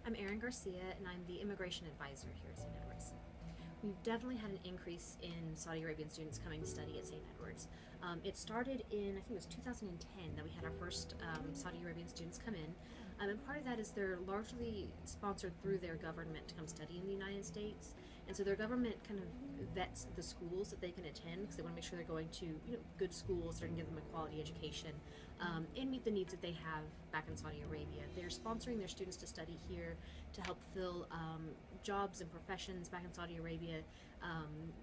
I'm Erin Garcia, and I'm the immigration advisor here at St. Edward's. We've definitely had an increase in Saudi Arabian students coming to study at St. Edward's. It started in, I think it was 2010 that we had our first Saudi Arabian students come in. And part of that is they're largely sponsored through their government to come study in the United States. And so their government kind of vets the schools that they can attend because they want to make sure they're going to good schools that are going to give them a quality education and meet the needs that they have back in Saudi Arabia. They're sponsoring their students to study here to help fill jobs and professions back in Saudi Arabia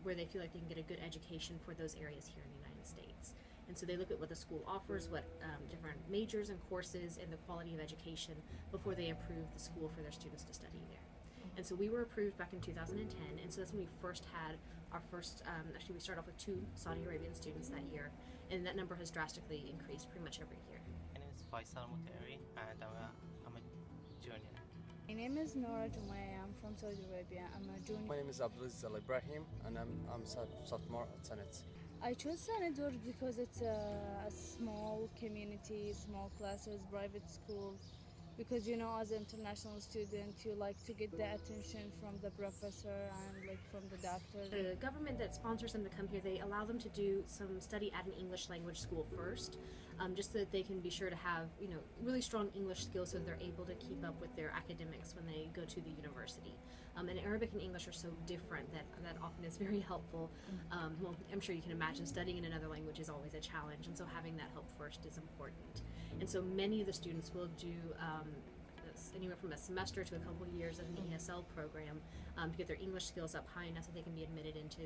where they feel like they can get a good education for those areas here in the United States. And so they look at what the school offers, what different majors and courses, and the quality of education before they approve the school for their students to study there. And so we were approved back in 2010, and so that's when we first had our first, actually we started off with 2 Saudi Arabian students that year, and that number has drastically increased pretty much every year. My name is Faisal Muteri, and I'm a junior. My name is Nora Jumaya. I'm from Saudi Arabia. I'm a junior. My name is Abdulaziz Al Ibrahim, and I'm sophomore at Senate. I chose St. Edward because it's a small community, small classes, private school. Because as an international student, you like to get the attention from the professor and from the doctor. The government that sponsors them to come here, they allow them to do some study at an English language school first, just so that they can be sure to have really strong English skills so that they're able to keep up with their academics when they go to the university. And Arabic and English are so different that often is very helpful. Well, I'm sure you can imagine studying in another language is always a challenge, and so having that help first is important. And so many of the students will do anywhere from a semester to a couple of years of an ESL program to get their English skills up high enough that they can be admitted into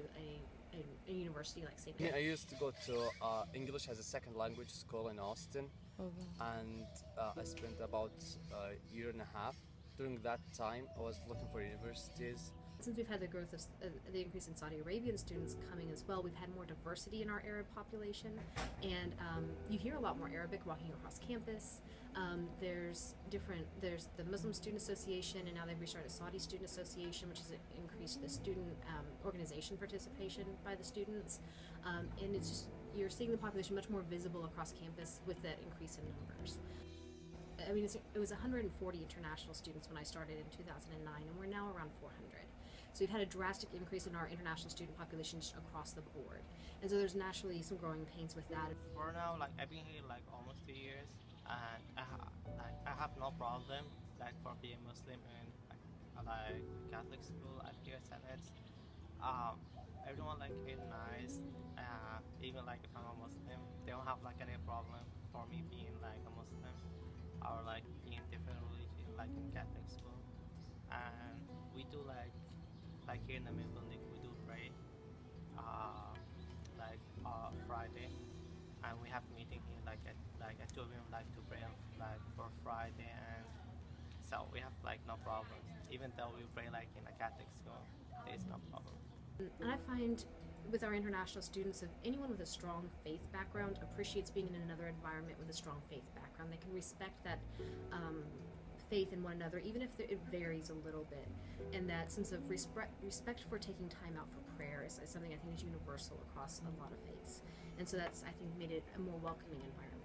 a university like St. I used to go to English as a second language school in Austin, and I spent about a year and a half. During that time, I was looking for universities. Since we've had the growth of the increase in Saudi Arabian students coming as well, we've had more diversity in our Arab population, and you hear a lot more Arabic walking across campus. There's the Muslim Student Association, and now they've restarted Saudi Student Association, which has increased the student organization participation by the students, and it's just you're seeing the population much more visible across campus with that increase in numbers. I mean, it was 140 international students when I started in 2009, and we're now around 400. So we've had a drastic increase in our international student population just across the board. And so there's naturally some growing pains with that. For now, I've been here almost 2 years, and I have no problem for being Muslim in Catholic school at here at Senate. Everyone is nice. Even if I'm a Muslim, they don't have any problem for me being a Muslim or being different religion in Catholic school. And we do here in the main building we do pray Friday, and we have meeting here at 2 p.m. to pray for Friday, and so we have no problem. Even though we pray in a Catholic school, there is no problem. And I find with our international students, if anyone with a strong faith background appreciates being in another environment with a strong faith background, they can respect that faith in one another, even if it varies a little bit. And that sense of respect for taking time out for prayer is something I think is universal across a lot of faiths. And so that's, I think, made it a more welcoming environment.